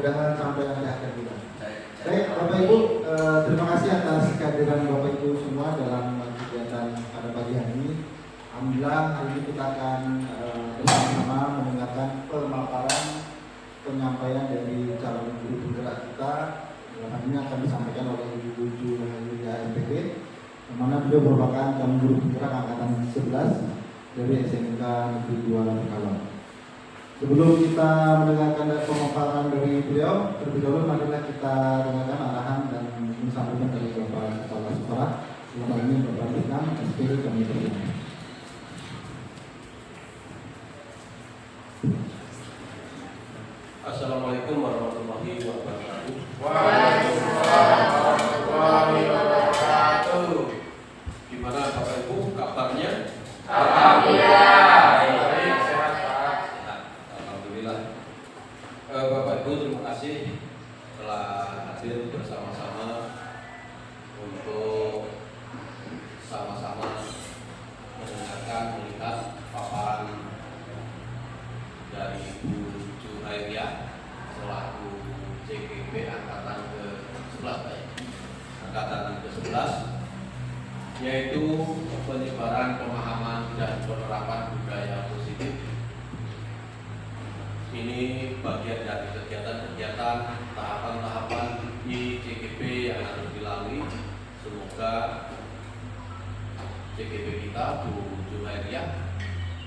mudah-mudahan sampai nanti akhir bulan. Baik, Bapak Ibu, terima kasih atas kehadiran Bapak Ibu semua dalam kegiatan pada pagi hari ini. Alhamdulillah hari ini kita akan bersama-sama mendengarkan pemaparan penyampaian dari calon guru penggerak kita. Dalam ini akan disampaikan oleh Ibu Julia MPP, yang mana beliau merupakan calon guru penggerak angkatan 11 dari SMK Negeri 2 Lampung. Sebelum kita mendengarkan pemaparan dari beliau, terlebih dahulu marilah kita dengarkan arahan dan disampaikan dari Bapak Kepala Sekolah. Dalam ini Bapak Bintang, SPD kami berterima. Assalamualaikum warahmatullahi wabarakatuh. Waalaikumsalam warahmatullahi wabarakatuh. Gimana Bapak Ibu kabarnya? Alhamdulillah. Baik, sehat Pak. Sehat, alhamdulillah. Bapak Ibu terima kasih telah hadir bersama-sama untuk sama-sama mendengarkan, melihat paparan dari Ibu Juhairiyah selaku CGP angkatan ke-11 angkatan ke-11, yaitu penyebaran pemahaman dan penerapan budaya positif. Ini bagian dari kegiatan-kegiatan tahapan-tahapan di CGP yang harus dilalui. Semoga CGP kita Bu Juhairiyah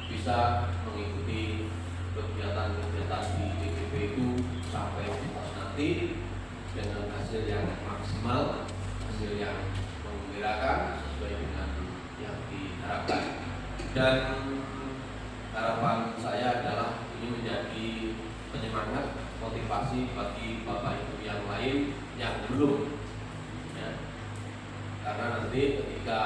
bisa mengikuti kegiatan-kegiatan di CGP itu sampai tuntas nanti dengan hasil yang maksimal, hasil yang menggembirakan sesuai dengan yang diharapkan. Dan harapan saya adalah ini menjadi penyemangat, motivasi bagi Bapak Ibu yang lain yang belum, ya. Karena nanti ketika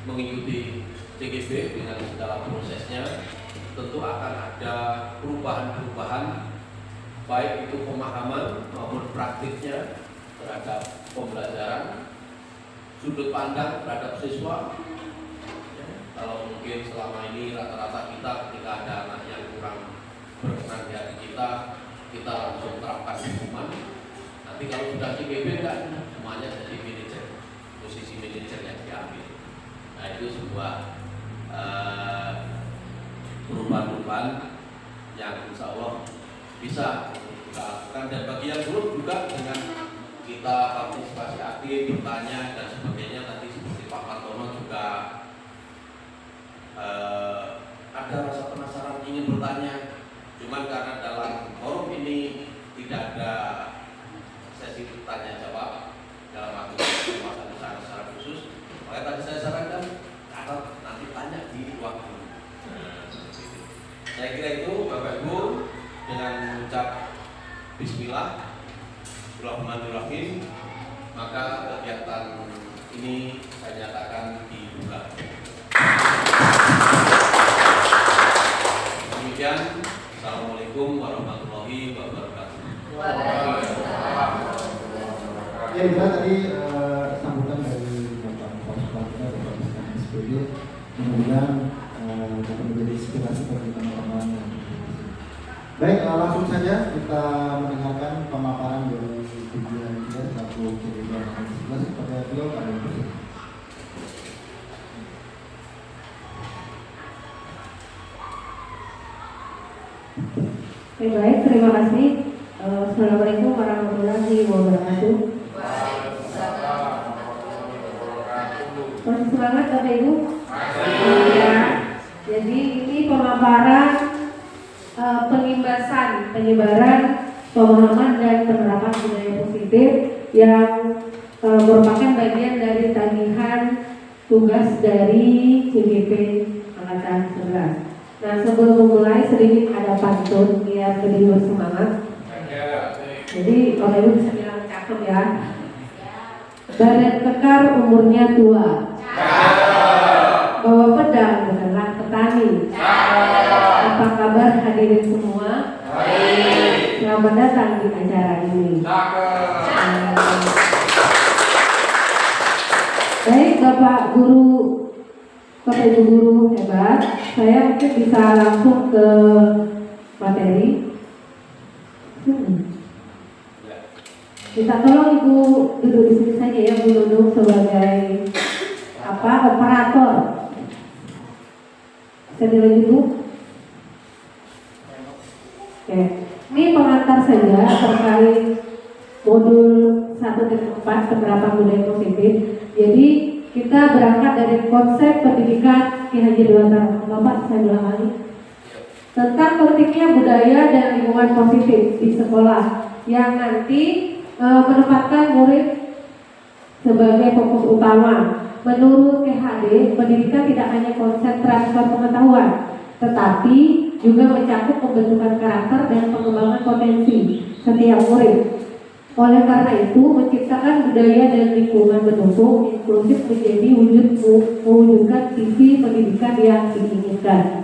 mengikuti CGP dengan segala prosesnya, tentu akan ada perubahan-perubahan, baik itu pemahaman maupun praktiknya terhadap pembelajaran, sudut pandang terhadap siswa. Ya, kalau mungkin selama ini rata-rata kita ketika ada anak yang kurang berkenan di hati kita langsung terapkan hukuman. Nanti kalau sudah CGP enggak, semuanya jadi manajer, posisi manajer yang diambil. Nah, itu sebuah perubahan-perubahan yang insya Allah bisa kita lakukan. Dan bagi yang belum juga dengan kita partisipasi aktif, bertanya dan sebagainya, nanti seperti Pak Martono juga ada rasa penasaran ingin bertanya, cuman karena dalam forum ini tidak ada sesi tanya jawab dalam waktu secara khusus, maka tadi saya sarankan kalau nanti tanya di ruang guru. Saya kira itu Bapak Ibu, dengan mengucap Bismillahirrahmanirrahim, maka kegiatan ini saya nyatakan dibuka. Demikian, Assalamualaikum warahmatullahi wabarakatuh. Waalaikumsalam. Ya, kita tadi sambutan dari Bapak Kepala Sekolah kita, Bapak Bintang SPD, mudah-mudahan dapat menjadi inspirasi bagi teman-teman yang baik. Langsung saja kita mendengarkan pemaparan dari Ibu Juhairiyah selaku CGP angkatan 11 kepada beliau pada berikut. Baik, terima kasih. Assalamualaikum warahmatullahi wabarakatuh. Waalaikumsalam warahmatullahi wabarakatuh. Masih semangat Bapak Ibu? Ya. Jadi ini pemaparan penyebaran pemahaman dan penerapan budaya positif yang merupakan bagian dari tagihan tugas dari CGP angkatan 11. Nah, sebelum memulai sedikit ada pantun biar lebih bersemangat. Jadi Bapak Ibu bisa bilang cakep ya. Badan kekar umurnya tua, bawa pedang bukanlah petani. Apa kabar hadirin semua? Selamat datang di acara ini. Baik Bapak Guru, Bapak Ibu Guru hebat, saya mungkin bisa langsung ke materi. Kita tolong Ibu duduk di sini saja ya, Bu Nunung sebagai operator. Bisa dilanjut Bu? Oke, ini pengantar saja terkait modul 1.4 penerapan budaya positif. Jadi kita berangkat dari konsep pendidikan Ki Haji Dewantara. Bapak saya bilang lagi tentang pentingnya budaya dan lingkungan positif di sekolah yang nanti menempatkan murid sebagai fokus utama. Menurut KHD, pendidikan tidak hanya konsep transfer pengetahuan, tetapi juga mencakup pembentukan karakter dan pengembangan potensi setiap murid. Oleh karena itu, menciptakan budaya dan lingkungan mendukung inklusif menjadi mewujudkan visi pendidikan yang diinginkan.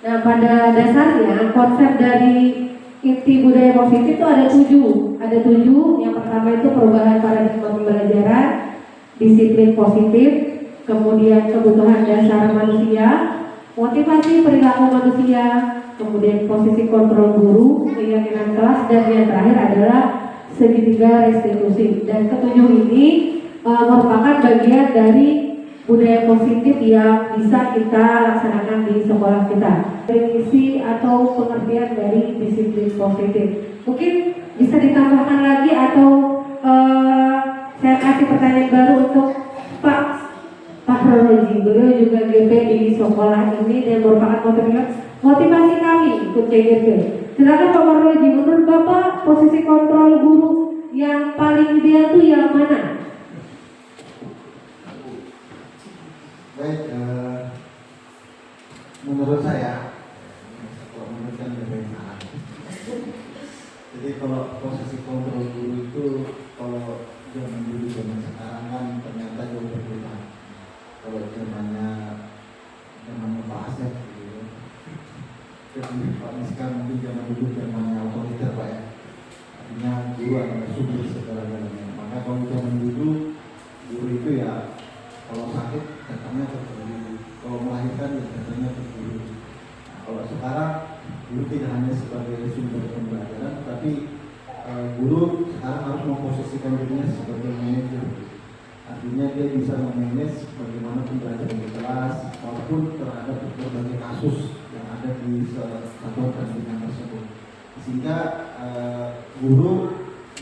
Nah, pada dasarnya konsep dari inti budaya positif itu ada 7. Ada 7. Yang pertama itu perubahan paradigma pembelajaran, disiplin positif, kemudian kebutuhan dasar manusia, motivasi perilaku manusia, kemudian posisi kontrol guru, keyakinan kelas, dan yang terakhir adalah segitiga restitusi. Dan ketujuh ini merupakan bagian dari budaya positif yang bisa kita laksanakan di sekolah kita. Definisi atau pengertian dari disiplin positif mungkin bisa ditambahkan lagi atau saya kasih pertanyaan baru untuk Pak Roji. Beliau juga GP di sekolah ini dan merupakan motivasi kami ikut CGP. Silakan Pak Roji, menurut Bapak posisi kontrol guru yang paling ideal itu yang mana? Baik, menurut saya, kalau menurut saya lebih salah. Jadi kalau posisi kontrol guru itu kalau zaman dulu zaman sekarang kan ternyata jauh berbeda. Kalau zamannya Pak Asep gitu. Jadi Pak sekarang mungkin zaman dulu zamannya otoriter Pak ya. Artinya guru adalah sumber segala-galanya. Maka kalau zaman dulu guru itu ya kalau sakit datangnya ke guru, kalau melahirkan ya datangnya ke guru. Nah, kalau sekarang guru tidak hanya sebagai sumber pembelajaran, tapi guru sekarang harus memposisikan dirinya sebagai manajer. Artinya dia bisa memanage bagaimana pembelajaran di kelas maupun terhadap berbagai kasus yang ada di satuan pendidikan tersebut. Sehingga guru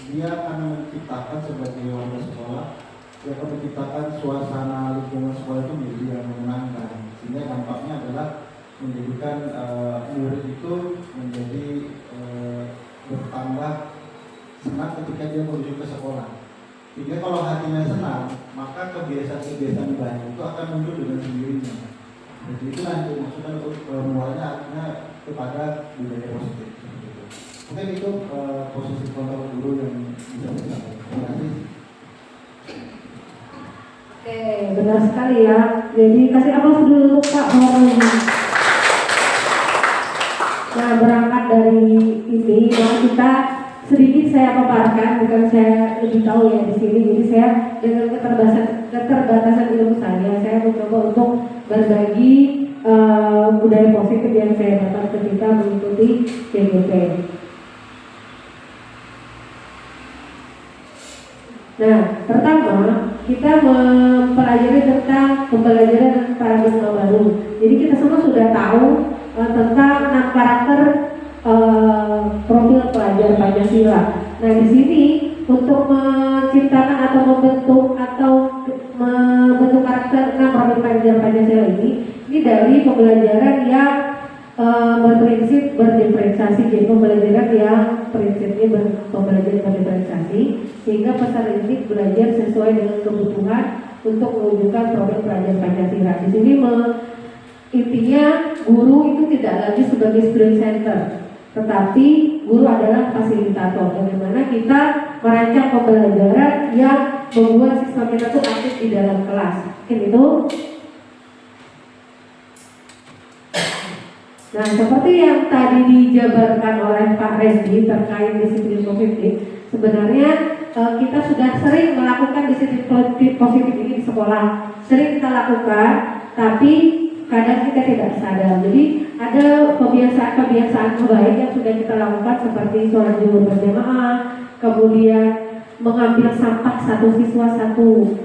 dia akan menciptakan sebagai warga sekolah, dia akan menciptakan suasana lingkungan sekolah itu menjadi yang menyenangkan, sehingga dampaknya adalah menjadikan murid itu menjadi bertambah senang ketika dia menuju ke sekolah. Sehingga kalau hatinya senang, maka kebiasaan-kebiasaan baik itu akan muncul dengan sendirinya. Jadi itulah yang dimaksudkan untuk mulanya artinya kepada budaya positif. Mungkin itu posisi kontrol guru yang bisa kita lakukan. Terima kasih. Oke, benar sekali ya. Jadi kasih aplaus dulu untuk Pak Roji. Nah, berangkat dari ini, kita sedikit saya paparkan, bukan saya lebih tahu ya di sini. Jadi saya dengan keterbatasan ilmu saya mencoba untuk berbagi budaya positif yang saya dapat ketika mengikuti CGP. Nah, pertama kita mempelajari tentang pembelajaran paradigma baru. Jadi kita semua sudah tahu tentang 6 karakter profil pelajar Pancasila. Nah, di sini untuk menciptakan atau membentuk karakter 6 profil pelajar Pancasila ini dari pembelajaran yang berprinsip berdiferensiasi. Jadi pembelajaran yang prinsipnya pembelajaran berdiferensiasi, sehingga peserta didik belajar sesuai dengan kebutuhan untuk mewujudkan profil pelajar Pancasila. Di sini intinya guru itu tidak lagi sebagai student center, tetapi guru adalah fasilitator. Bagaimana kita merancang pembelajaran yang membuat siswa kita tuh aktif di dalam kelas. Mungkin itu. Nah, seperti yang tadi dijabarkan oleh Pak Resdi terkait disiplin positif, sebenarnya kita sudah sering melakukan disiplin positif ini di sekolah. Sering kita lakukan, tapi kadang kita tidak sadar. Jadi ada kebiasaan-kebiasaan baik yang sudah kita lakukan seperti sholat zuhur berjamaah, kemudian mengambil sampah satu siswa satu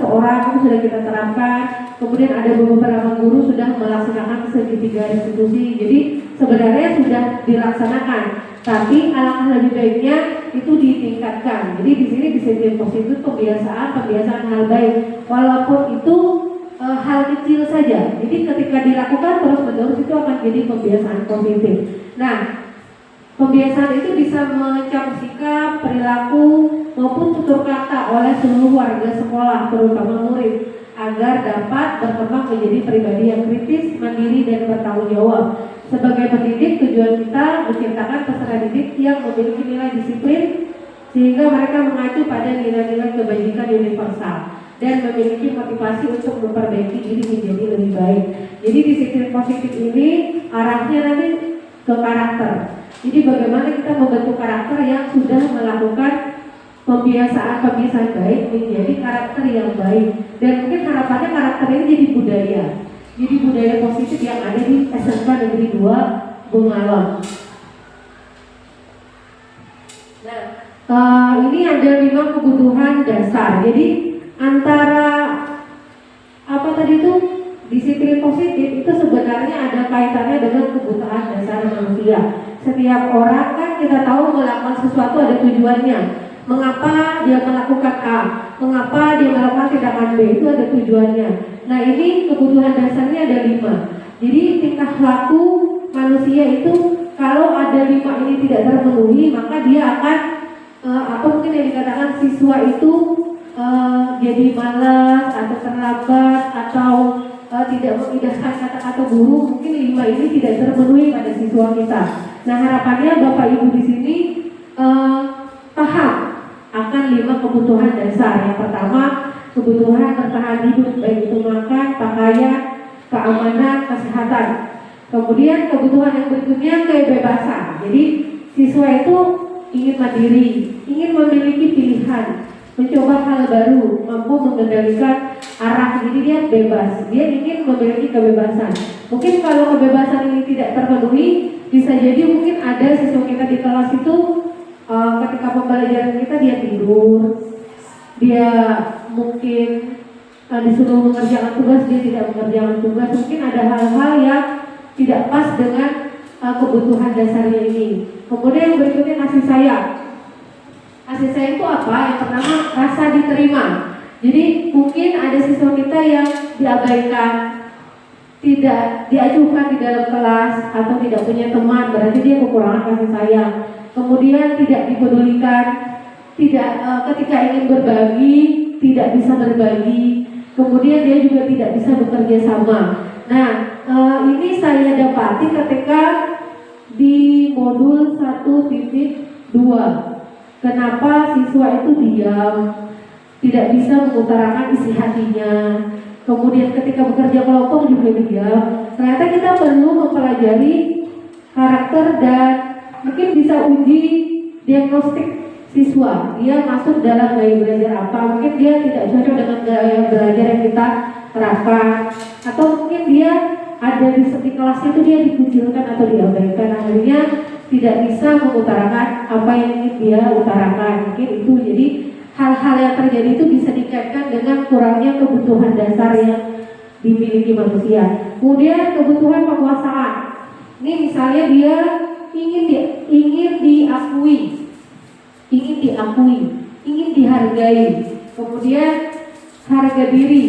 orang itu sudah kita terapkan. Kemudian ada beberapa guru sudah melaksanakan segitiga restitusi. Jadi sebenarnya sudah dilaksanakan, tapi alangkah lebih baiknya itu ditingkatkan. Jadi di sini disiplin positif kebiasaan hal baik, walaupun itu hal kecil saja. Jadi ketika dilakukan terus-menerus itu akan jadi kebiasaan positif. Nah, kebiasaan itu bisa mencap sikap, perilaku maupun tutur kata oleh seluruh warga sekolah, terutama murid, agar dapat berkembang menjadi pribadi yang kritis, mandiri, dan bertanggung jawab. Sebagai pendidik, tujuan kita menciptakan peserta didik yang memiliki nilai disiplin sehingga mereka mengacu pada nilai-nilai kebajikan universal dan memiliki motivasi untuk memperbaiki diri menjadi lebih baik. Jadi disiplin positif ini arahnya nanti ke karakter. Jadi bagaimana kita membentuk karakter yang sudah melakukan kebiasaan baik menjadi karakter yang baik, dan mungkin harapannya karakter ini jadi budaya positif yang ada di SMK Negeri 2 Bungalon. Nah, ini ada 5 kebutuhan dasar. Jadi antara apa tadi itu disiplin positif itu sebenarnya ada kaitannya dengan kebutuhan dasar manusia. Setiap orang kan kita tahu melakukan sesuatu ada tujuannya. Mengapa dia melakukan A, mengapa dia melakukan tindakan B, itu ada tujuannya. Nah, ini kebutuhan dasarnya ada 5. Jadi tingkah laku manusia itu kalau ada 5 ini tidak terpenuhi, maka dia akan atau mungkin yang dikatakan siswa itu jadi malas atau terlambat atau tidak mengindahkan kata-kata guru. Mungkin 5 ini tidak terpenuhi pada siswa kita. Nah, harapannya Bapak Ibu di sini paham akan 5 kebutuhan dasar. Yang pertama, kebutuhan bertahan hidup, baik itu makan, pakaian, keamanan, kesehatan. Kemudian kebutuhan yang berikutnya kebebasan. Jadi siswa itu ingin mandiri, ingin memiliki pilihan, mencoba hal baru, mampu mengendalikan arah. Jadi dia bebas, dia ingin memiliki kebebasan. Mungkin kalau kebebasan ini tidak terpenuhi, bisa jadi mungkin ada siswa kita di kelas itu ketika pembelajaran kita dia tidur, dia mungkin disuruh mengerjakan tugas, dia tidak mengerjakan tugas. Mungkin ada hal-hal yang tidak pas dengan kebutuhan dasarnya ini. Kemudian yang berikutnya kasih sayang. Kasih sayang itu apa? Yang pertama, rasa diterima. Jadi mungkin ada siswa kita yang diabaikan, tidak diajukan di dalam kelas, atau tidak punya teman, berarti dia kekurangan kasih sayang. Kemudian tidak dipedulikan, ketika ingin berbagi tidak bisa berbagi. Kemudian dia juga tidak bisa bekerja sama. Nah, ini saya dapati ketika di modul 1.2. Kenapa siswa itu diam, tidak bisa mengutarakan isi hatinya. Kemudian ketika bekerja kelompok juga diam. Ternyata kita perlu mempelajari karakter dan mungkin bisa uji diagnostik siswa. Dia masuk dalam gaya belajar apa? Mungkin dia tidak cocok dengan gaya belajar yang kita terapkan, atau mungkin dia ada di kelasnya itu dia dikucilkan atau diabaikan, akhirnya tidak bisa mengutarakan apa yang ingin dia utarakan. Mungkin itu jadi hal-hal yang terjadi itu bisa dikaitkan dengan kurangnya kebutuhan dasar yang dimiliki manusia. Kemudian kebutuhan penguasaan. Ini misalnya dia ingin diakui, ingin dihargai, kemudian harga diri,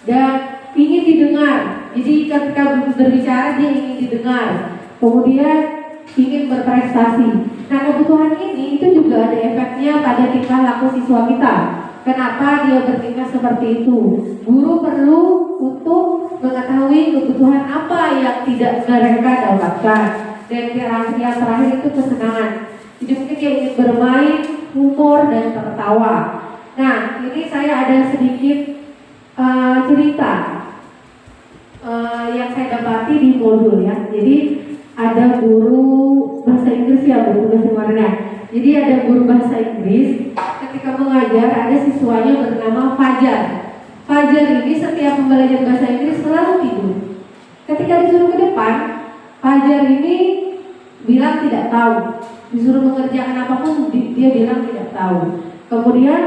dan ingin didengar. Jadi ketika berbicara dia ingin didengar, kemudian ingin berprestasi. Nah, kebutuhan ini itu juga ada efeknya pada tingkah laku siswa kita. Kenapa dia bertingkah seperti itu? Guru perlu untuk mengetahui kebutuhan apa yang tidak mereka dapatkan. Dan yang terakhir itu kesenangan. Jadi mungkin dia ingin bermain, humor, dan tertawa. Nah, ini saya ada sedikit cerita yang saya dapati di modul ya. Jadi ada guru bahasa Inggris ya, bertugas kemarin. Jadi ada guru bahasa Inggris ketika mengajar ada siswanya bernama Fajar. Fajar ini setiap pembelajaran bahasa Inggris selalu tidur. Ketika disuruh ke depan, Fajar ini bilang tidak tahu. Disuruh mengerjakan apapun, dia bilang tidak tahu. Kemudian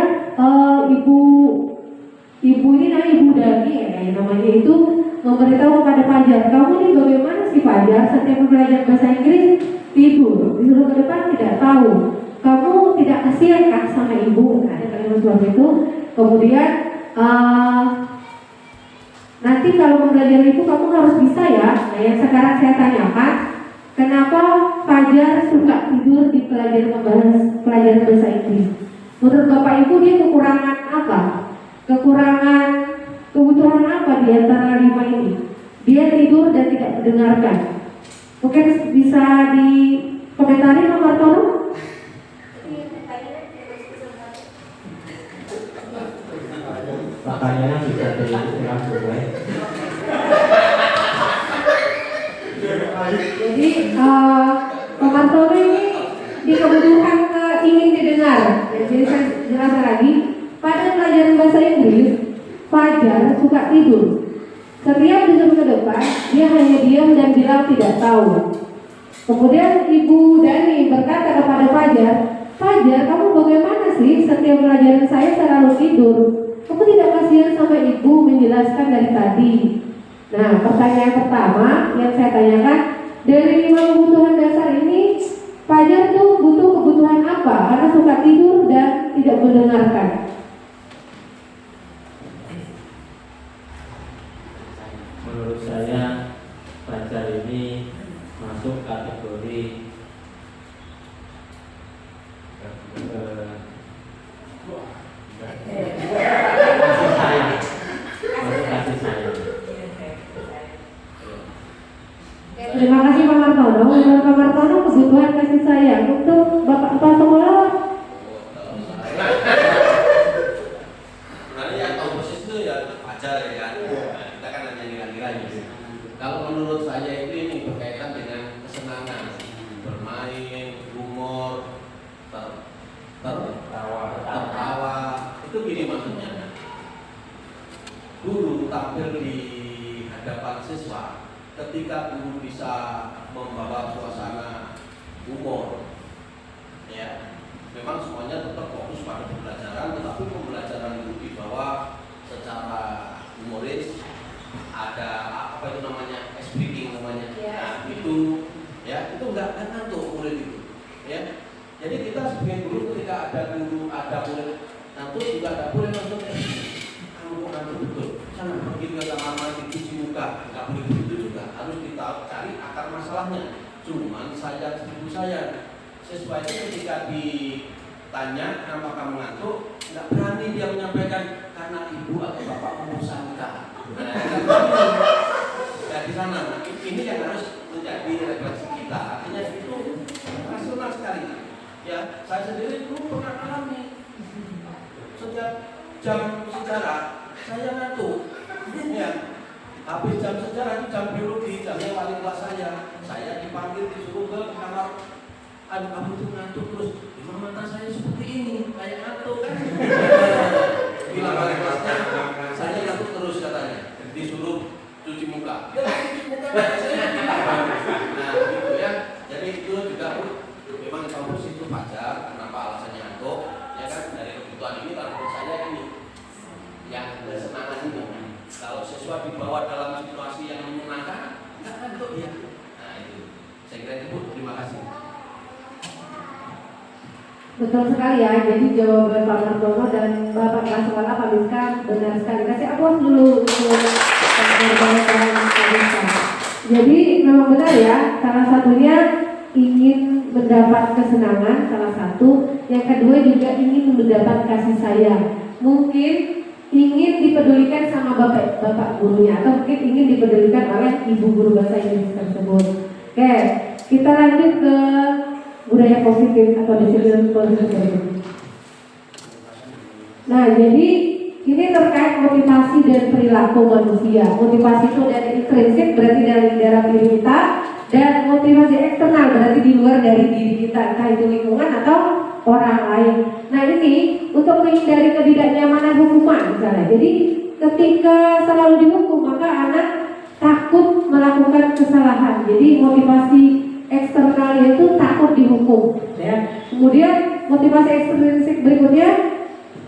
ibu ini ibu Dani ya namanya itu memberitahu kepada Fajar, kamu ini bagaimana sih Fajar, setiap belajar bahasa Inggris tidur, disuruh ke depan tidak tahu, kamu tidak kasihan kan sama ibu, ada kalimat seperti itu. Kemudian nanti kalau belajar itu kamu harus bisa ya. Nah yang sekarang saya tanyakan, kenapa Fajar suka tidur di pelajaran bahasa Inggris? Menurut Bapak Ibu dia kekurangan apa? Kebutuhan apa di antara 5 ini? Dia tidur dan tidak mendengarkan. Mungkin bisa dikomentari Pak Martono? Pertanyaannya bisa diulang boleh. Jadi Pak Martono ini di kebutuhan ingin didengar. Jadi saya jelaskan lagi. Pada pelajaran bahasa Inggris, Fajar suka tidur. Setiap disuruh ke depan, dia hanya diam dan bilang tidak tahu. Kemudian Ibu Dani berkata kepada Fajar, Fajar, kamu bagaimana sih? Setiap pelajaran saya selalu tidur. Kamu tidak kasihan sama ibu menjelaskan dari tadi. Nah, pertanyaan pertama yang saya tanyakan, dari 5 kebutuhan dasar ini, Fajar tuh butuh kebutuhan apa? Karena suka tidur dan tidak mendengarkan. Menurut saya Fajar ini masuk kategori kasih sayang. Masuk kasih sayang. Terima kasih Pak Martono. Menurut Pak Martono kebutuhan kasih sayang untuk Bapak sekolah. Sebenarnya yang tahu persis itu ya Fajar ya kan. Nah, kita kan hanya ngira-ngira gitu. Kalau menurut saya itu ini berkaitan dengan kesenangan, bermain, humor, tertawa. Itu gini maksudnya. Guru tampil di hadapan siswa, ketika guru bisa membawa suasana humor, ya, memang semuanya tetap fokus pada pembelajaran, tetapi pembelajaran itu dibawa secara humoris, ada apa itu namanya, speaking namanya, nah itu, ya, itu nggak ngantuk murid itu, ya. Jadi kita sebagai guru ketika ada murid ngantuk juga nggak boleh langsung kamu kok ngantuk betul, sana pergi ke kamar mandi cuci muka, nggak boleh begitu juga, harus kita cari akar masalahnya. Cuman saya siswa itu ketika ditanya kenapa kamu ngantuk, nggak berani dia menyampaikan karena ibu atau bapak memusangka. Nah, di sana ini yang harus menjadi refleksi kita. Artinya itu rasional sekali. Ya, saya sendiri dulu pernah alami. Setiap jam sejarah saya ngantuk. Ya, habis jam sejarah itu jam biologi, jamnya wali kelas saya dipanggil disuruh ke kamar. Aduh, kamu tuh ngantuk terus, memang mata saya seperti ini, kayak ngantuk kan? Bilang wali kelasnya, saya ngantuk terus katanya, disuruh cuci muka. Ya, cuci muka saya. Nah, gitu ya. Jadi itu juga memang tahu itu Fajar, kenapa alasannya ngantuk? Ya kan dari kebutuhan ini kalau menurut saya ini yang kesenangan ini. Kalau siswa dibawa dalam situasi yang menyenangkan, nggak ngantuk ya. Nah itu, saya kira itu. Terima kasih. Betul sekali ya. Jadi jawaban Pak Martono dan Bapak Kepala Sekolah Pak Miska benar sekali. Kasih aplaus dulu untuk jawaban Pak Miska. Jadi memang benar ya. Salah satunya ingin mendapat kesenangan, salah satu. Yang kedua juga ingin mendapat kasih sayang. Mungkin ingin dipedulikan sama bapak gurunya, atau mungkin ingin dipedulikan oleh ibu guru bahasa Inggris tersebut. Oke, kita lanjut ke budaya positif atau disiplin positif. Nah, jadi ini terkait motivasi dan perilaku manusia. Motivasi itu dari intrinsik, berarti dari dalam diri kita, dan motivasi eksternal berarti di luar dari diri kita, entah itu lingkungan atau orang lain. Nah, ini untuk menghindari ketidaknyamanan hukuman misalnya. Jadi ketika selalu dihukum, maka anak takut takut melakukan kesalahan. Jadi motivasi eksternalnya itu takut dihukum, ya. Kemudian motivasi ekstrinsik berikutnya,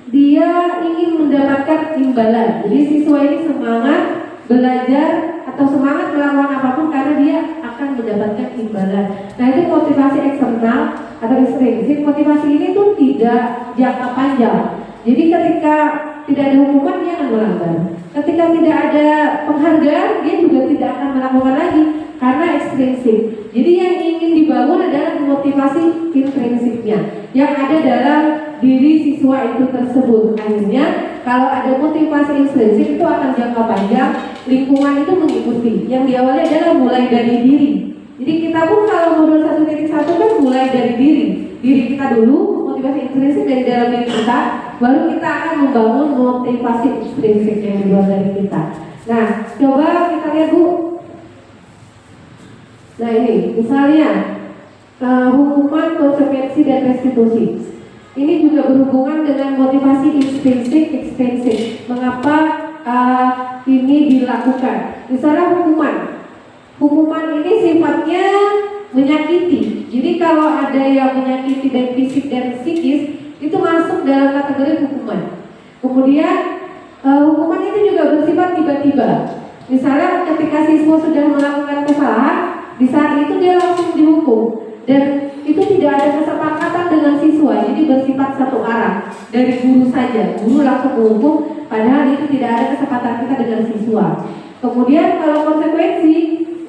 dia ingin mendapatkan imbalan. Jadi siswa ini semangat belajar atau semangat melakukan apapun karena dia akan mendapatkan imbalan. Nah, itu motivasi eksternal atau ekstrinsik. Motivasi ini tuh tidak jangka panjang. Jadi ketika tidak ada hukuman, dia akan melanggar. Ketika tidak ada penghargaan, dia juga tidak akan melakukan lagi karena ekstrinsik. Jadi yang ingin dibangun adalah motivasi intrinsiknya yang ada dalam diri siswa itu tersebut. Akhirnya kalau ada motivasi intrinsik itu akan jangka panjang, lingkungan itu mengikuti. Yang diawali adalah mulai dari diri. Jadi kita pun kalau modul 1.1 kan mulai dari diri kita dulu, motivasi intrinsik dari dalam diri kita, baru kita akan membangun motivasi ekstrinsik yang di luar dari kita. Nah, coba kita lihat Bu. Nah ini, misalnya hukuman, konsekuensi, dan restitusi. Ini juga berhubungan dengan motivasi intrinsik, ekstrinsik. Mengapa ini dilakukan? Misalnya hukuman ini sifatnya menyakiti. Jadi kalau ada yang menyakiti dan fisik dan psikis, itu masuk dalam kategori hukuman. Kemudian hukuman itu juga bersifat tiba-tiba. Misalnya ketika siswa sudah melakukan kesalahan, di saat itu dia langsung dihukum, dan itu tidak ada kesepakatan dengan siswa. Jadi bersifat satu arah dari guru saja. Guru langsung menghukum, padahal itu tidak ada kesepakatan kita dengan siswa. Kemudian kalau konsekuensi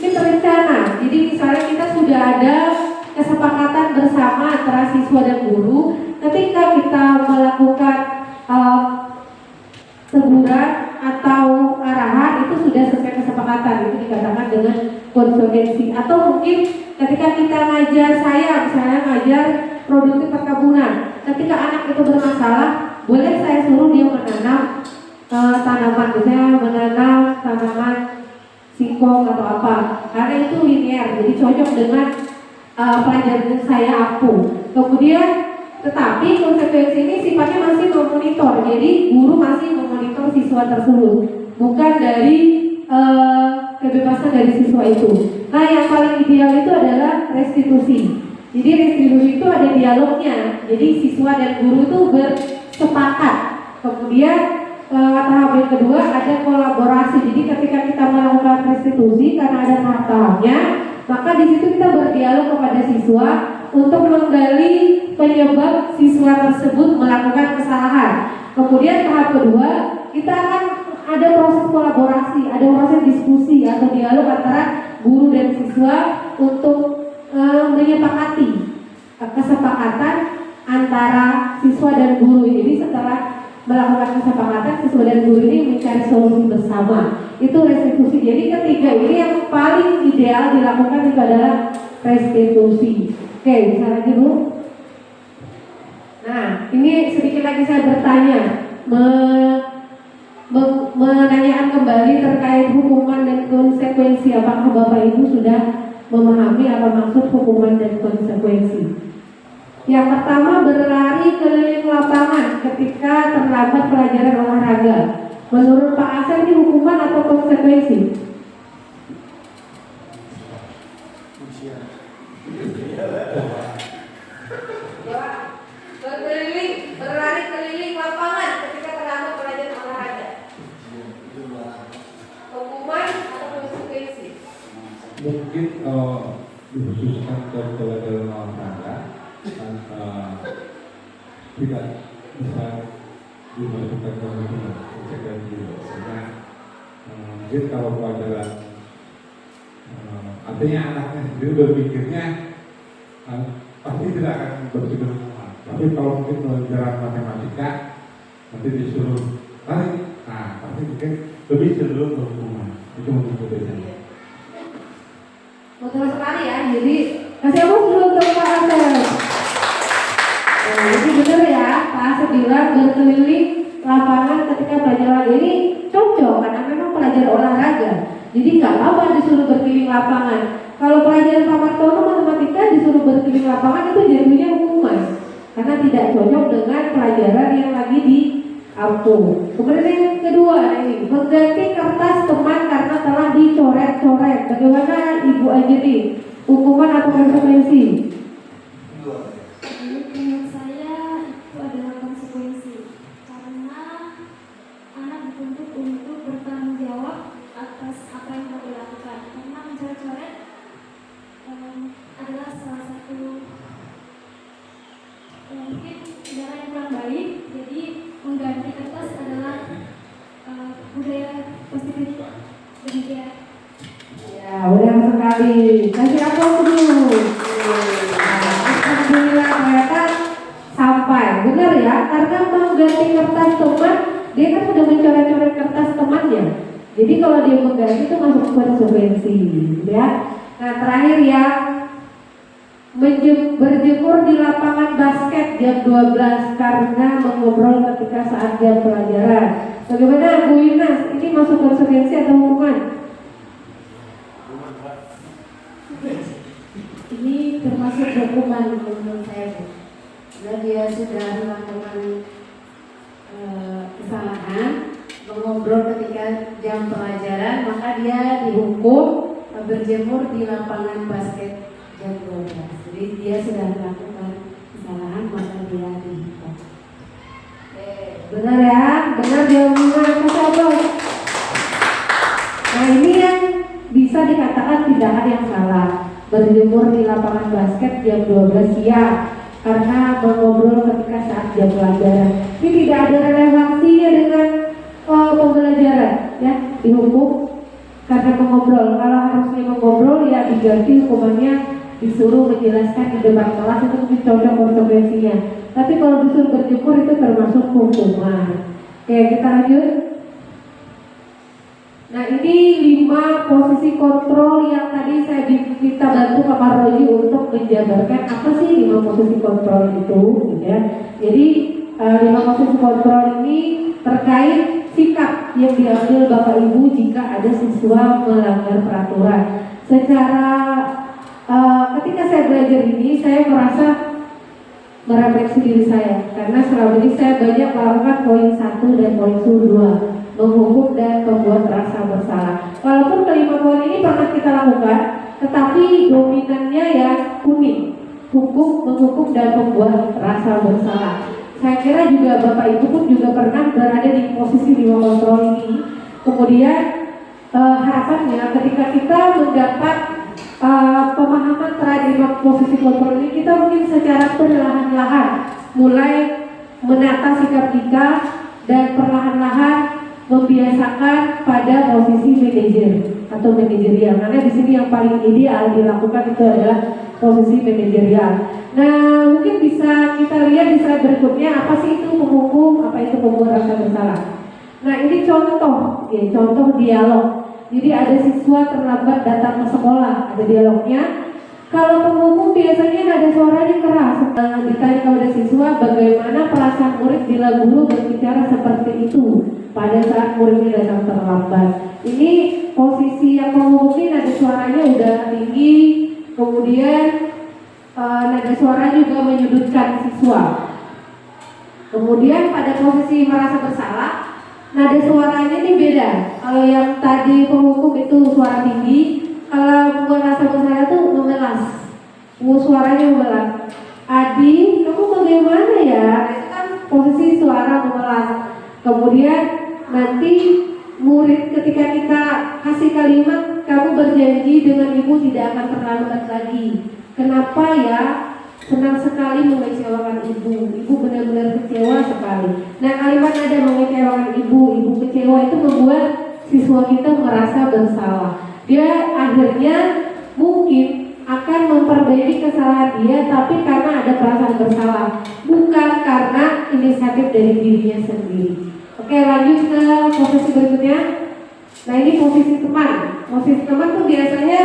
ini terencana. Jadi misalnya kita sudah ada kesepakatan bersama antara siswa dan guru, ketika kita melakukan teguran atau arahan itu sudah sesuai kesepakatan, itu dikatakan dengan konsekuensi. Atau mungkin ketika kita ngajar, saya misalnya ngajar produktif perkebunan, ketika anak itu bermasalah, boleh saya suruh dia menanam tanaman, misalnya menanam tanaman singkong atau apa, karena itu linear, jadi cocok dengan pelajaran saya aku. Kemudian tetapi konsekuensi ini sifatnya masih memonitor, jadi guru masih memonitor siswa tersebut, bukan dari kebebasan dari siswa itu. Nah, yang paling ideal itu adalah restitusi. Jadi restitusi itu ada dialognya, jadi siswa dan guru itu bersepakat. Kemudian tahap yang kedua ada kolaborasi. Jadi ketika kita melakukan restitusi karena ada tahap-tahapnya, maka di situ kita berdialog kepada siswa untuk menggali penyebab siswa tersebut melakukan kesalahan. Kemudian tahap kedua, kita akan ada proses kolaborasi, ada proses diskusi atau dialog antara guru dan siswa untuk menyepakati kesepakatan antara siswa dan guru. Jadi setelah melakukan kesepakatan, siswa dan guru ini mencari solusi bersama. Itu restitusi. Jadi ketiga ini yang paling ideal dilakukan itu adalah restitusi. Oke, bisa lagi Bu. Nah, ini sedikit lagi saya bertanya, menanyakan kembali terkait hukuman dan konsekuensi. Apakah Bapak Ibu sudah memahami apa maksud hukuman dan konsekuensi? Yang pertama, berlari keliling lapangan ketika terlambat pelajaran olahraga. Menurut Pak Asep ini hukuman atau konsekuensi? Berlari keliling lapangan ketika terlambat pelajaran olahraga. Hukuman atau konsekuensi? Mungkin dikhususkan ke pelajaran olahraga tidak bisa dimasukkan ke konsekuensi. Karena mungkin kalau pelajaran artinya anaknya sendiri berpikirnya pasti tidak akan berpikir hukuman. Tapi kalau mungkin pelajaran matematika nanti disuruh tarik, nah pasti mungkin lebih cenderung ke hukuman. Itu mungkin bedanya. Betul sekali ya. Jadi kasih apa dulu untuk Pak Asep. Nah, ini benar ya, Pak Asep bilang berkeliling lapangan ketika belajar olahraga. Ini cocok karena memang pelajaran olahraga. Jadi nggak apa-apa disuruh berkeliling lapangan. Kalau pelajaran Pak Martono matematika disuruh berkeliling lapangan itu jadinya hukuman karena tidak cocok dengan pelajaran yang lagi di Kemudian yang kedua ini mengganti kertas teman karena telah dicoret-coret. Bagaimana Ibu Anjani? Hukuman atau konsekuensi? Menurut saya itu adalah konsekuensi karena anak dituntut untuk bertanggung jawab atas apa yang telah dilakukan. Karena mencoret-coret adalah salah satu mungkin cara yang kurang baik. Jadi mengganti kertas adalah budaya positif demikian. Ya, benar sekali. Kasih aplaus dulu. Alhamdulillah ternyata sampai. Benar ya, karena mengganti kertas teman, dia kan sudah mencoret-coret kertas temannya. Jadi kalau dia mengganti itu masuk konsekuensi, ya. Nah terakhir ya, berjemur di lapangan basket jam 12 karena mengobrol ketika saat jam pelajaran. Bagaimana Bu Yunas? Ini masuk konsekuensi atau hukuman? Ini termasuk hukuman menurut saya, Bu. Karena dia sudah melakukan kesalahan, mengobrol ketika jam pelajaran, maka dia dihukum berjemur di lapangan basket jam 12. Jadi dia sudah melakukan kesalahan, maka dia dihukum. Benar ya, benar jawabannya apa? Nah ini yang bisa dikatakan tindakan yang salah. Berjemur di lapangan basket jam 12 siang karena mengobrol ketika saat jam pelajaran. Ini tidak ada relevansinya dengan pembelajaran, ya, dihukum karena mengobrol. Kalau harusnya mengobrol ya diganti hukumannya, disuruh menjelaskan di depan kelas, itu mungkin cocok konsekuensinya. Tapi kalau disuruh berjemur itu termasuk hukuman. Oke, kita lanjut. Nah ini 5 posisi kontrol yang tadi saya minta bantu Pak Roji untuk menjabarkan apa sih 5 posisi kontrol itu, ya. Jadi 5 posisi kontrol ini terkait sikap yang diambil Bapak Ibu jika ada siswa melanggar peraturan. Secara ketika saya belajar ini, saya merasa merefleksi diri saya karena selama ini saya banyak melakukan poin 1 dan poin 2. Menghukum dan membuat rasa bersalah. Walaupun kelima poin ini pernah kita lakukan, tetapi dominannya ya kuning, hukum, menghukum dan membuat rasa bersalah. Saya kira juga Bapak Ibu pun juga pernah berada di posisi 5 kontrol ini. Kemudian harapannya ketika kita mendapat pemahaman terhadap 5 posisi kontrol ini, kita mungkin secara perlahan-lahan mulai menata sikap kita dan perlahan-lahan membiasakan pada posisi manajer atau manajerial. Karena di sini yang paling ideal dilakukan itu adalah posisi manajerial. Nah, mungkin bisa kita lihat di slide berikutnya apa sih itu menghukum, apa itu membuat rasa bersalah. Nah, ini contoh, ya, contoh dialog. Jadi ada siswa terlambat datang ke sekolah, ada dialognya. Kalau penghukum biasanya nada suaranya keras. Ditanya kepada siswa bagaimana perasaan murid bila guru berbicara seperti itu pada saat muridnya datang terlambat. Ini posisi yang menghukum nada suaranya udah tinggi, kemudian nada suara juga menyudutkan siswa. Kemudian pada posisi merasa bersalah, nada suaranya ini beda. Kalau yang tadi penghukum itu suara tinggi, kalau merasa bersalah tuh memelas, suaranya memelas. Adi, kamu bagaimana ya? Itu kan posisi suara memelas. Kemudian nanti murid ketika kita kasih kalimat, kamu berjanji dengan ibu tidak akan terlambat lagi. Kenapa ya? Senang sekali mengecewakan ibu. Ibu benar-benar kecewa sekali. Nah, kalimat ada mengecewakan ibu kecewa itu membuat siswa kita merasa bersalah. Dia akhirnya mungkin akan memperbaiki kesalahan dia, tapi karena ada perasaan bersalah, bukan karena inisiatif dari dirinya sendiri. Oke, lanjut ke posisi berikutnya. Nah, ini posisi teman. Posisi teman tuh biasanya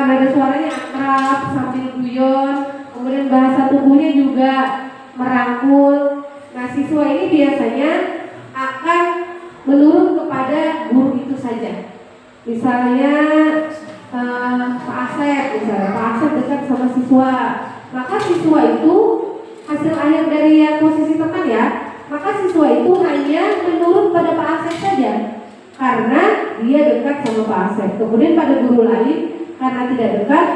nada suaranya akrab, sambil guyon, kemudian bahasa tubuhnya juga merangkul. Nah, siswa ini biasanya akan menurut kepada guru itu saja. Misalnya Pak Asep, Pak Asep dekat sama siswa, maka siswa itu hasil akhir dari posisi teman ya, maka siswa itu hanya menurut pada Pak Asep saja karena dia dekat sama sama Pak Asep. Kemudian pada guru lain karena tidak dekat,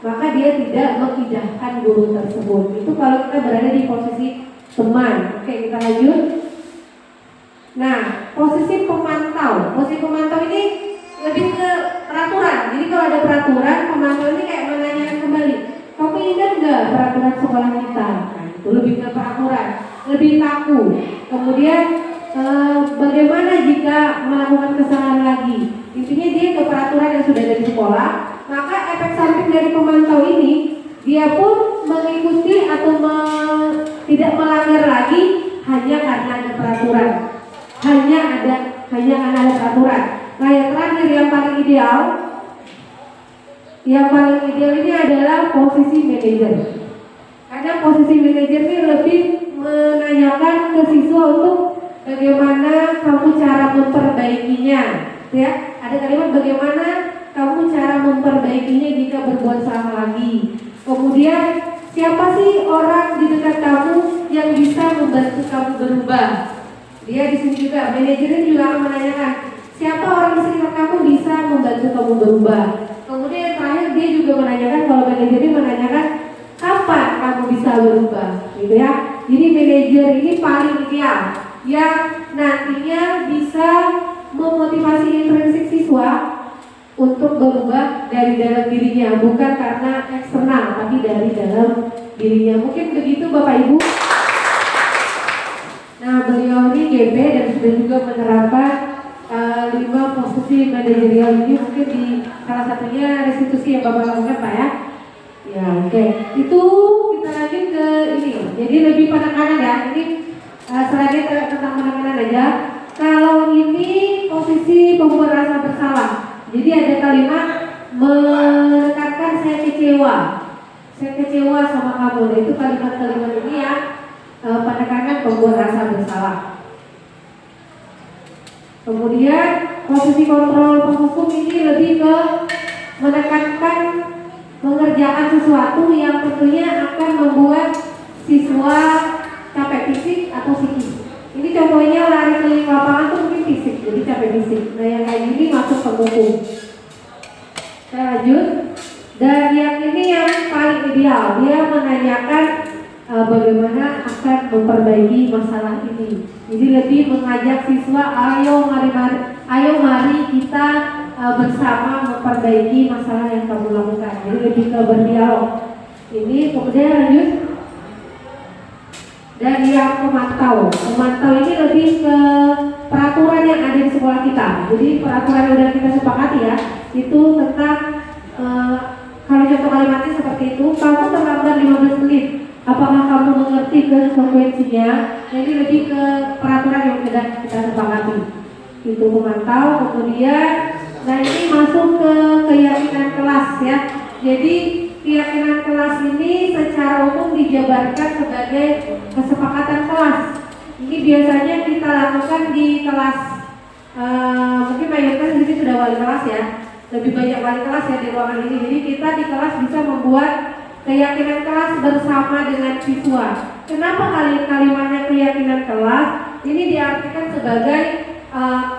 maka dia tidak mengindahkan guru tersebut. Itu kalau kita berada di posisi teman. Oke, kita lanjut. Nah, posisi pemantau. Posisi pemantau ini lebih ke peraturan. Jadi kalau ada peraturan, pemantau ini kayak menanyakan kembali, kamu ingat nggak peraturan sekolah kita? Nah, itu lebih ke peraturan, lebih kaku. Kemudian bagaimana jika melakukan kesalahan lagi? Intinya dia ke peraturan yang sudah ada di sekolah. Maka efek samping dari pemantau ini, dia pun mengikuti atau tidak melanggar lagi hanya karena ada peraturan. Hanya karena ada peraturan. Nah, yang terakhir yang paling ideal ini adalah posisi manajer. Karena posisi manajer ini lebih menanyakan ke siswa untuk bagaimana kamu cara memperbaikinya, ya. Ada kalimat bagaimana kamu cara memperbaikinya jika berbuat salah lagi. Kemudian siapa sih orang di dekat kamu yang bisa membantu kamu berubah? Dia di sini juga manajernya juga akan menanyakan siapa orang di sekitar kamu bisa membantu kamu berubah. Kemudian terakhir dia juga menanyakan, kalau manajernya menanyakan kapan kamu bisa berubah, gitu ya. Jadi manajer ini paling ideal yang nantinya bisa memotivasi intrinsik siswa untuk berubah dari dalam dirinya, bukan karena eksternal, tapi dari dalam dirinya. Mungkin begitu Bapak Ibu. Nah, beliau ini GB dan sudah juga menerapkan 5 posisi manajerial ini. Mungkin di salah satunya restitusi yang Bapak lakukan, Pak ya. Ya, oke. Itu kita lanjut ke ini. Jadi lebih penekanan ya. Ini selain tentang penekanan aja. Kalau ini posisi pembuat rasa bersalah. Jadi ada kalimat menekatkan saya kecewa. Saya kecewa sama kamu. Nah, itu kalimat-kalimat ini ya. Penekanan pembuat rasa bersalah. Kemudian posisi kontrol penghukum ini lebih ke menekankan mengerjakan sesuatu yang tentunya akan membuat siswa capek fisik atau psikis. Ini contohnya lari keliling lapangan tuh mungkin fisik, jadi capek fisik. Nah, yang kayak gini masuk penghukum. Saya lanjut. Dan yang ini yang paling ideal, dia menanyakan bagaimana akan memperbaiki masalah ini. Jadi lebih mengajak siswa, ayo mari kita bersama memperbaiki masalah yang kamu lakukan. Jadi lebih ke berdialog. Ini kemudian lanjut. Dan yang pemantau ini lebih ke peraturan yang ada di sekolah kita. Jadi peraturan yang sudah kita sepakati ya, itu tentang kalau contoh kalimatnya seperti itu, kamu terlambat 15 menit. Apakah kamu mengerti konsekuensinya? Jadi lebih ke peraturan yang sudah kita sepakati. Itu pemantau. Kemudian, nah ini masuk ke keyakinan kelas ya. Jadi keyakinan kelas ini secara umum dijabarkan sebagai kesepakatan kelas. Ini biasanya kita lakukan di kelas. Mungkin mayoritas di sini sudah wali kelas ya. Lebih banyak wali kelas ya di ruangan ini. Jadi kita di kelas bisa membuat keyakinan kelas bersama dengan siswa. Kenapa kalimatnya keyakinan kelas? Ini diartikan sebagai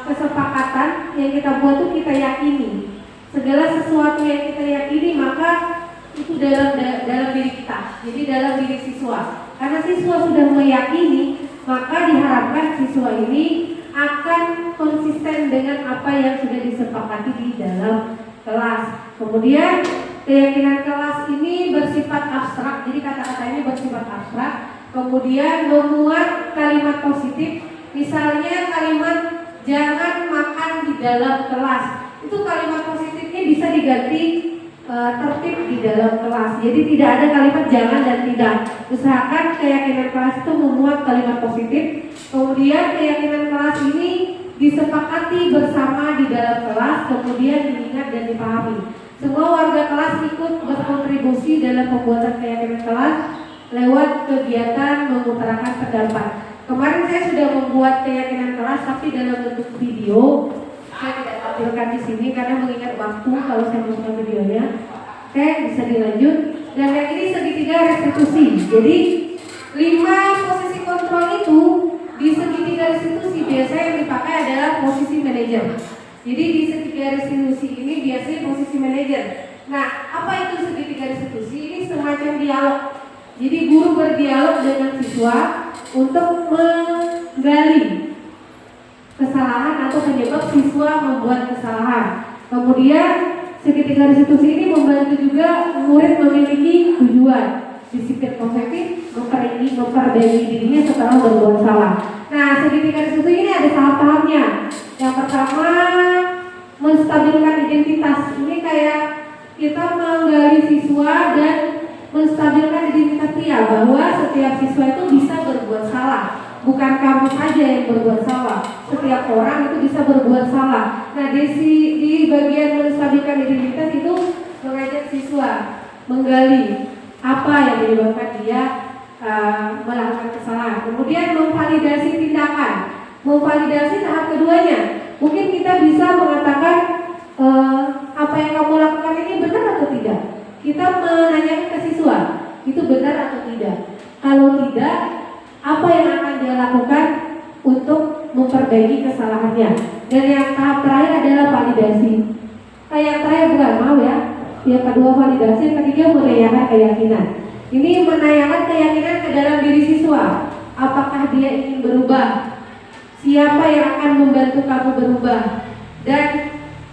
kesepakatan yang kita buat itu kita yakini. Segala sesuatu yang kita yakini maka itu dalam diri kita. Jadi dalam diri siswa. Karena siswa sudah meyakini, maka diharapkan siswa ini akan konsisten dengan apa yang sudah disepakati di dalam kelas. Kemudian keyakinan kelas ini bersifat abstrak, jadi kata-katanya bersifat abstrak. Kemudian memuat kalimat positif, misalnya kalimat jangan makan di dalam kelas. Itu kalimat positifnya bisa diganti tertib di dalam kelas. Jadi tidak ada kalimat jangan dan tidak. Usahakan keyakinan kelas itu memuat kalimat positif. Kemudian keyakinan kelas ini disepakati bersama di dalam kelas, kemudian diingat dan dipahami. Semua warga kelas ikut berkontribusi dalam pembuatan keyakinan kelas lewat kegiatan mengutarakan pendapat. Kemarin saya sudah membuat keyakinan kelas tapi dalam bentuk video. Saya tidak tampilkan di sini karena mengingat waktu kalau saya masukkan videonya. Oke, bisa dilanjut. Dan yang ini segitiga restitusi. Jadi 5 posisi kontrol itu di segitiga restitusi biasanya yang dipakai adalah posisi manajer. Jadi di segitiga restitusi ini biasanya posisi manajer. Nah, apa itu segitiga restitusi? Ini semacam dialog. Jadi guru berdialog dengan siswa untuk menggali kesalahan atau penyebab siswa membuat kesalahan. Kemudian segitiga restitusi ini membantu juga murid memiliki tujuan, disiplin kognitif, memperbaiki dirinya setelah berbuat salah. Nah, segitiga restitusi ini ada tahap-tahapnya. Yang pertama, menstabilkan identitas. Ini kayak kita menggali siswa dan menstabilkan identitas dia, bahwa setiap siswa itu bisa berbuat salah. Bukan kamu saja yang berbuat salah, setiap orang itu bisa berbuat salah. Nah, di bagian menstabilkan identitas itu mengajak siswa menggali apa yang menyebabkan dia melakukan kesalahan. Kemudian memvalidasi tindakan. Memvalidasi tahap keduanya. Mungkin kita bisa mengatakan apa yang kamu lakukan ini benar atau tidak. Kita menanyakan ke siswa, itu benar atau tidak. Kalau tidak, apa yang akan dia lakukan untuk memperbaiki kesalahannya. Dan yang tahap terakhir adalah validasi. Yang terakhir bukan mau ya. Yang kedua validasi, yang ketiga menanyakan keyakinan. Ini menanyakan keyakinan ke dalam diri siswa. Apakah dia ingin berubah? Siapa yang akan membantu kamu berubah? Dan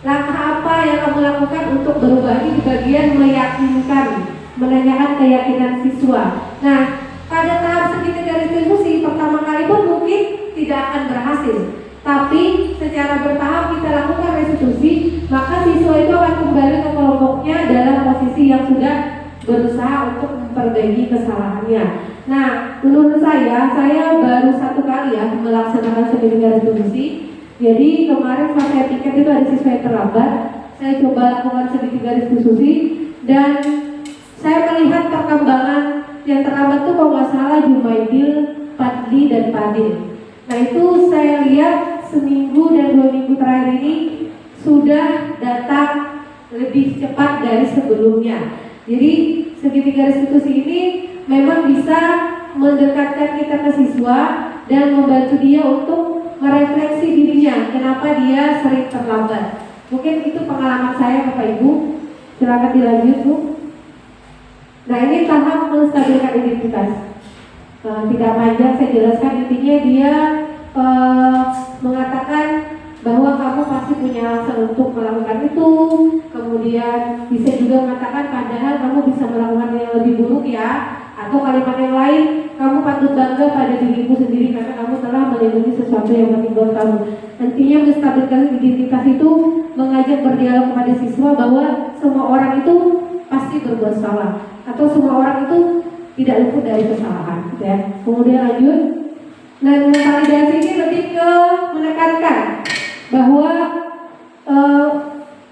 langkah apa yang kamu lakukan untuk berubah? Ini di bagian meyakinkan, menanyakan keyakinan siswa. Nah, pada tahap segitiga restitusi pertama kali pun mungkin tidak akan berhasil. Tapi secara bertahap kita lakukan restitusi, maka siswa itu akan kembali ke kelompoknya dalam posisi yang sudah berusaha untuk memperbaiki kesalahannya. Nah, menurut saya baru satu kali ya melaksanakan segitiga restitusi. Jadi kemarin pas saya tiket itu ada siswa yang terlambat, saya coba lakukan segitiga restitusi dan saya melihat perkembangan yang terlambat tuh kalau nggak salah Jumaidil, Padli dan Padil. Nah itu saya lihat seminggu dan 2 minggu terakhir ini sudah datang lebih cepat dari sebelumnya. Jadi segitiga restitusi ini memang bisa mendekatkan kita ke siswa dan membantu dia untuk merefleksi dirinya, kenapa dia sering terlambat. Mungkin itu pengalaman saya Bapak Ibu. Silakan dilanjut Bu. Nah ini tahap menstabilkan identitas. Tidak panjang saya jelaskan, intinya dia mengatakan bahwa kamu pasti punya alasan untuk melakukan itu. Kemudian bisa juga mengatakan padahal kamu bisa melakukan yang lebih buruk ya. Atau kalimat yang lain, kamu patut bangga pada dirimu sendiri karena kamu telah melindungi sesuatu yang penting buat kamu. Nantinya menstabilkan identitas itu mengajak berdialog kepada siswa bahwa semua orang itu pasti berbuat salah atau semua orang itu tidak luput dari kesalahan. Ya. Kemudian lanjut. Dan validasi ini lebih ke menekankan bahwa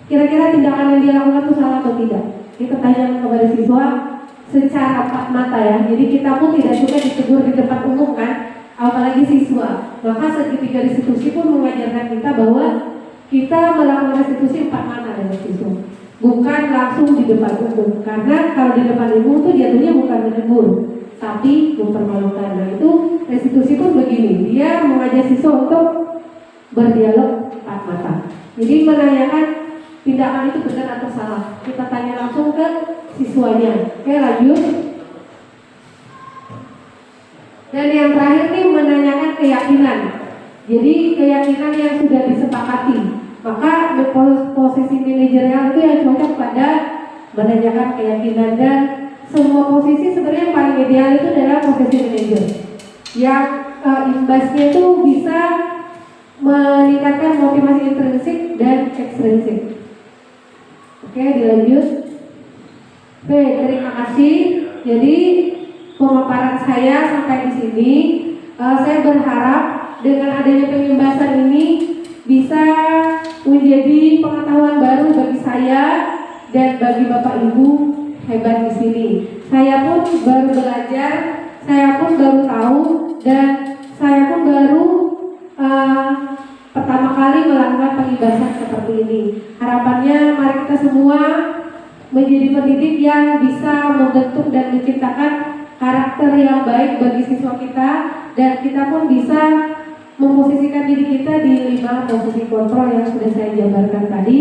kira-kira tindakan yang dia lakukan itu salah atau tidak. Kita tanya kepada siswa secara empat mata ya. Jadi kita pun tidak suka ditegur di tempat umum kan, apalagi siswa. Maka segitiga restitusi pun mengajarkan kita bahwa kita melakukan restitusi empat mata dengan siswa, bukan langsung di depan umum. Karena kalau di depan umum itu jatuhnya bukan menegur, tapi mempermalukan. Nah itu restitusi pun begini, dia mengajak siswa untuk berdialog empat mata. Jadi menanyakan tindakan itu benar atau salah. Kita tanya langsung ke siswanya. Oke lanjut. Dan yang terakhir nih menanyakan keyakinan. Jadi keyakinan yang sudah disepakati. Maka posisi manajerial itu yang cocok pada menanyakan keyakinan. Dan semua posisi sebenarnya yang paling ideal itu adalah posisi manajer. Yang imbasnya itu bisa meningkatkan motivasi intrinsik dan ekstrinsik. Oke dilanjut. Oke, terima kasih. Jadi pemaparan saya sampai di sini. Saya berharap dengan adanya pengimbasan ini bisa menjadi pengetahuan baru bagi saya dan bagi Bapak Ibu hebat di sini. Saya pun baru belajar, saya pun baru tahu, dan saya pun baru pertama kali melakukan pengimbasan seperti ini. Harapannya mari kita semua menjadi pendidik yang bisa membentuk dan menciptakan karakter yang baik bagi siswa kita, dan kita pun bisa memposisikan diri kita di 5 posisi kontrol yang sudah saya jabarkan tadi.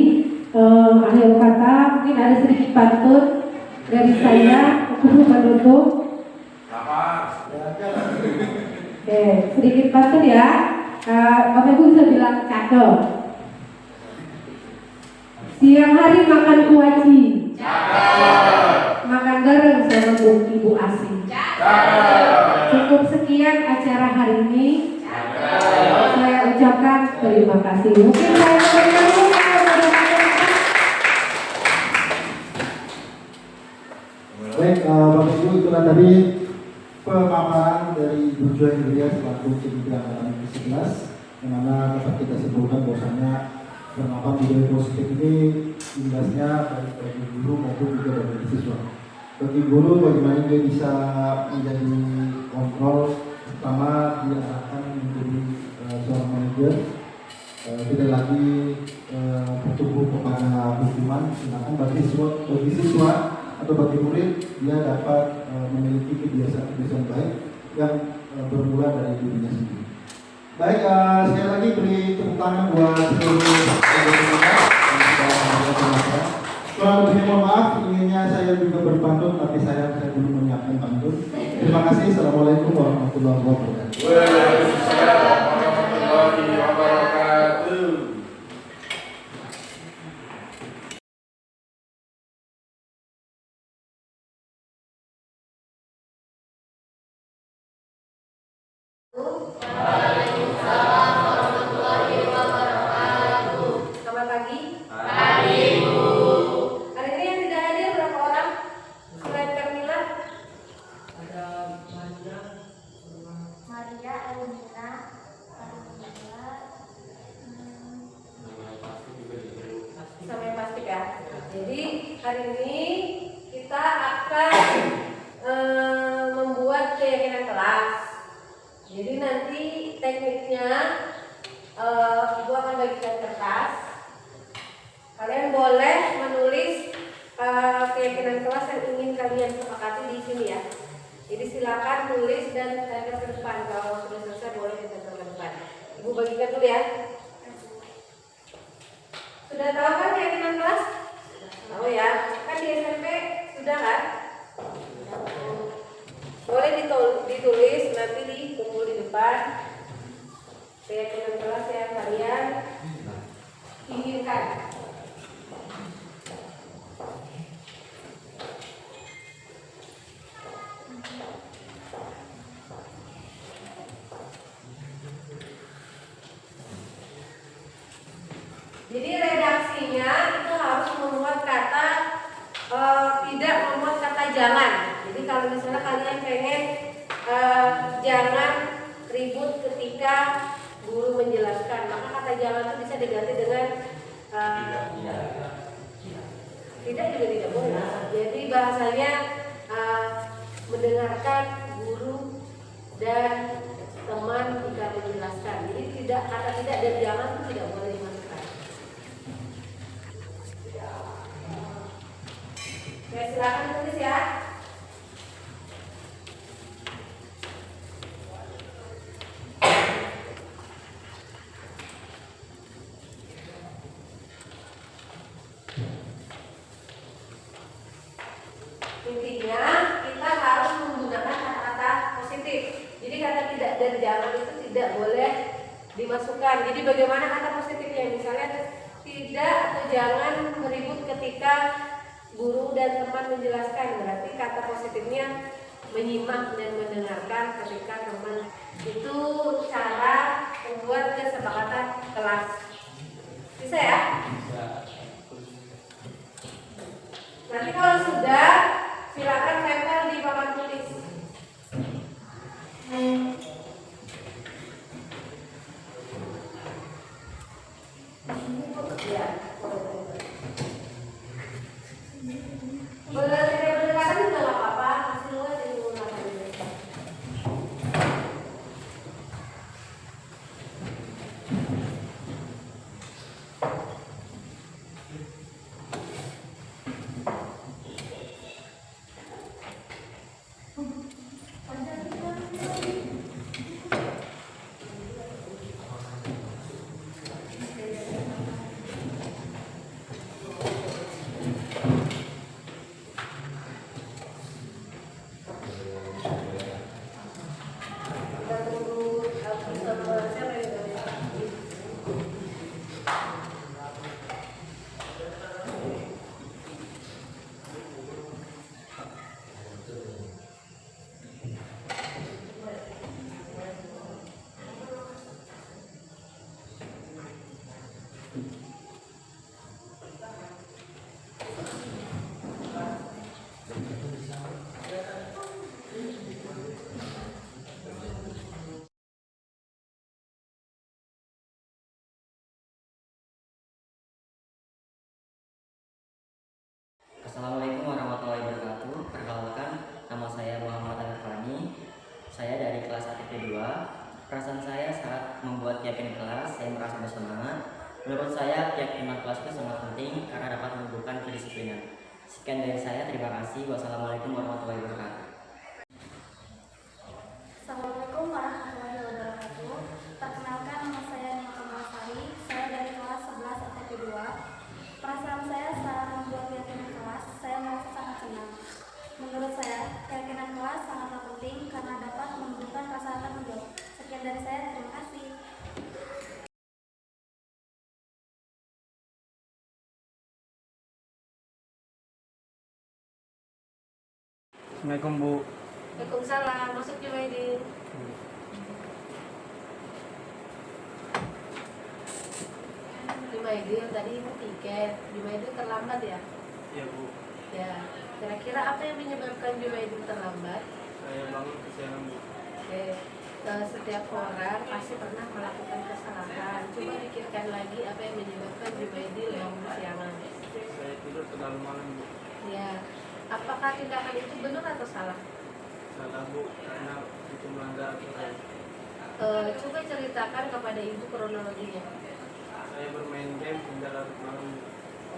Akhir kata mungkin ada sedikit pantun dari saya untuk menutup. Oke, sedikit pantun ya. Bapak Ibu bisa bilang cakep. Siang hari makan kuaci, makan garam sama ibu asing. Cukup sekian acara hari ini. Saya ucapkan terima kasih. Mungkin saya berikan dulu. Baik, Bapak Ibu, itulah tadi pemaparan dari Bu Joy Indria selaku Cendera Angkatan ke-11, yang mana dapat kita simpulkan bahwasanya penerapan budaya positif ini imbasnya baik bagi guru maupun juga bagi siswa. Bagi guru, bagaimana dia bisa menjadi kontrol, pertama diarahkan menjadi seorang manajer, tidak lagi bertumbuh kepada hukuman, sedangkan bagi siswa atau bagi murid dia dapat memiliki kebiasaan-kebiasaan baik yang bermula dari dirinya sendiri. Baik, sekali lagi beri tepuk tangan buat seluruh peserta yang sudah hadir. Kurang lebihnya mohon maaf, inginnya saya juga berpantun, tapi saya belum menyiapkan pantun. Terima kasih. Assalamualaikum warahmatullahi wabarakatuh. Waalaikumsalam warahmatullahi wabarakatuh. Selamat pagi. Pagi, Bu. Hari ini yang tidak hadir berapa orang? Selain Kamila? Ada Maria, Elvina, sama yang pasti kan? Jadi hari ini kita akan membuat keyakinan kelas. Jadi nanti tekniknya Ibu akan bagikan kertas. Kalian boleh menulis keyakinan kelas yang ingin kalian sepakati di sini ya. Jadi silakan tulis dan tempel ke depan. Kalau sudah selesai boleh ditempel ke depan. Ibu bagikan dulu ya. Sudah tahu kan keyakinan kelas? Tahu ya. Kan di SMP sudah kan? Boleh ditulis nanti dikumpul di depan. Keyakinan kelas yang kalian inginkan. Jadi redaksinya itu harus memuat kata tidak memuat kata jangan. Jadi kalau misalnya kalian pengen jangan ribut ketika guru menjelaskan, maka kata jangan itu bisa diganti dengan tidak juga tidak boleh. Jadi bahasanya mendengarkan guru dan teman jika menjelaskan. Jadi tidak kata tidak dan jangan itu tidak boleh dimasukkan. Ya, silakan tulis ya. Intinya kita harus menggunakan kata-kata positif. Jadi kata tidak dan jangan itu tidak boleh dimasukkan. Jadi bagaimana kata positifnya? Misalnya tidak atau jangan meribut ketika guru dan teman menjelaskan. Berarti kata positifnya menyimak dan mendengarkan ketika teman. Itu cara membuat kesepakatan kelas. Bisa ya? Nanti kalau sudah silakan tempel di papan tulis. Ya, boleh tidak berdekatan juga nggak apa-apa, masih luas jadi menggunakan ini. Assalamualaikum warahmatullahi wabarakatuh. Perkenalkan, nama saya Muhammad Arfani. Saya dari kelas ATP 2. Perasaan saya saat membuat keyakinan kelas, saya merasa bersemangat. Menurut saya, keyakinan kelas itu sangat penting karena dapat menumbuhkan kedisiplinan. Sekian dari saya, terima kasih. Wassalamualaikum warahmatullahi wabarakatuh. Assalamualaikum warahmatullahi wabarakatuh. Perkenalkan, nama saya Nima Kamalsari. Saya dari kelas 11 ATP 2. Perasaan saya saat membuat keyakinan kelas, saya merasa sangat senang. Menurut saya, keyakinan kelas sangatlah penting karena dapat menunjukkan rasa tanggung jawab. Sekian dari saya, terima kasih. Assalamualaikum Bu. Waalaikumsalam. Masuk Jumaidi. Jumaidi tadi itu tiket. Jumaidi terlambat ya? Iya Bu. Ya. Kira-kira apa yang menyebabkan Jumaidi terlambat? Saya bangun kesiangan Bu. Oke. Setiap orang pasti pernah melakukan kesalahan. Coba pikirkan lagi apa yang menyebabkan Jumaidi bangun kesiangan. Saya tidur terlalu malam Bu. Ya. Apakah tindakan itu benar atau salah? Salah Bu, karena itu melanggar aturan. Coba ceritakan kepada ibu kronologinya. Saya bermain game hingga larut malam Bu.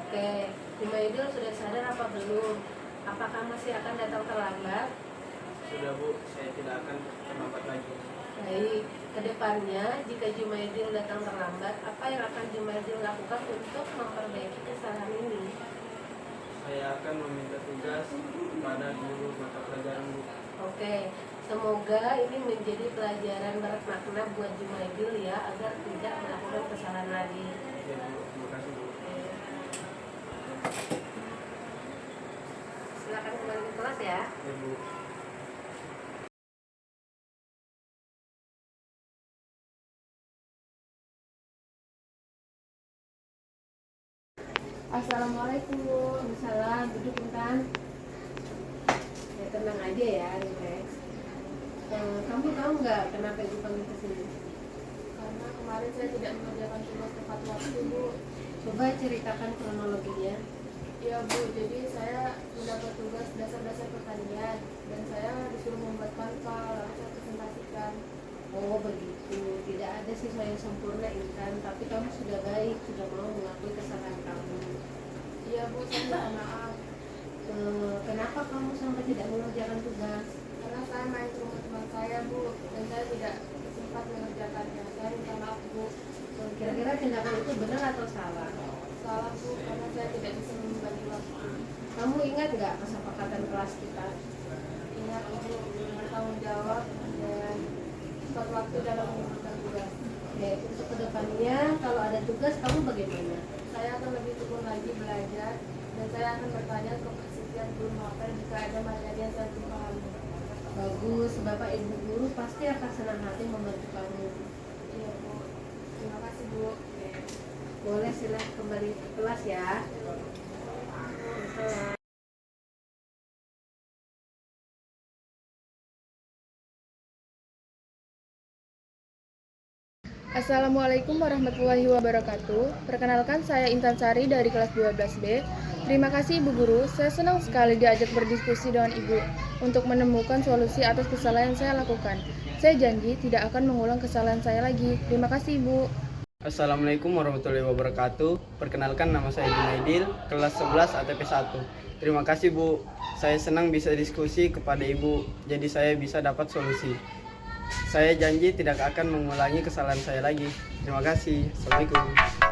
Oke, Jumaidil sudah sadar apa belum? Apakah masih akan datang terlambat? Sudah Bu, saya tidak akan terlambat lagi. Baik, kedepannya jika Jumaidil datang terlambat, apa yang akan Jumaidil lakukan untuk memperbaiki kesalahan ini? Saya akan meminta tugas kepada guru mata pelajaran Bu. Oke, semoga ini menjadi pelajaran bermakna buat Jumaidil ya, agar tidak melakukan kesalahan lagi. Ya Bu, terima kasih Bu. Silakan kembali ke kelas ya. Ya Bu. Assalamualaikum. Waalaikumsalam. Duduk Intan. Ya tenang aja ya, relax. Kamu tahu nggak kenapa ibu panggil ke sini? Karena kemarin saya tidak mengerjakan tugas tepat waktu, Bu. Coba ceritakan kronologinya. Ya Bu, jadi saya mendapat tugas dasar-dasar pertanian dan saya disuruh membuat pangkal, lalu saya presentasikan. Oh begitu. Tidak ada siswa yang sempurna Intan, tapi kamu sudah baik, sudah mau mengakui kesalahan kamu. Iya Bu, saya minta maaf Kenapa kamu sampai tidak mengerjakan tugas? karena saya main ke rumah teman saya Bu dan saya tidak sempat mengerjakannya. Saya minta maaf Bu. Kira-kira tindakan itu benar atau salah? Salah Bu, karena saya tidak bisa membagi waktu. Kamu ingat nggak kesepakatan kelas kita? Ingat Bu, bertanggung jawab dan tepat waktu dalam mengerjakan tugas. Oke, untuk kedepannya kalau ada tugas kamu bagaimana? Saya akan lebih tekun lagi belajar dan saya akan bertanya ke setiap guru novel jika ada materi yang saya belum pahami. Bagus, Bapak Ibu guru pasti akan senang hati membantu kamu. Iya Bu, terima kasih Bu. Boleh silakan kembali ke kelas ya. Assalamualaikum warahmatullahi wabarakatuh. Perkenalkan saya Intan Sari dari kelas 12B. Terima kasih Ibu Guru, saya senang sekali diajak berdiskusi dengan Ibu untuk menemukan solusi atas kesalahan yang saya lakukan. Saya janji tidak akan mengulang kesalahan saya lagi. Terima kasih Ibu. Assalamualaikum warahmatullahi wabarakatuh. Perkenalkan nama saya Junaidil, kelas 11 ATP 1. Terima kasih Bu. Saya senang bisa diskusi kepada Ibu, jadi saya bisa dapat solusi. Saya janji tidak akan mengulangi kesalahan saya lagi. Terima kasih. Assalamualaikum.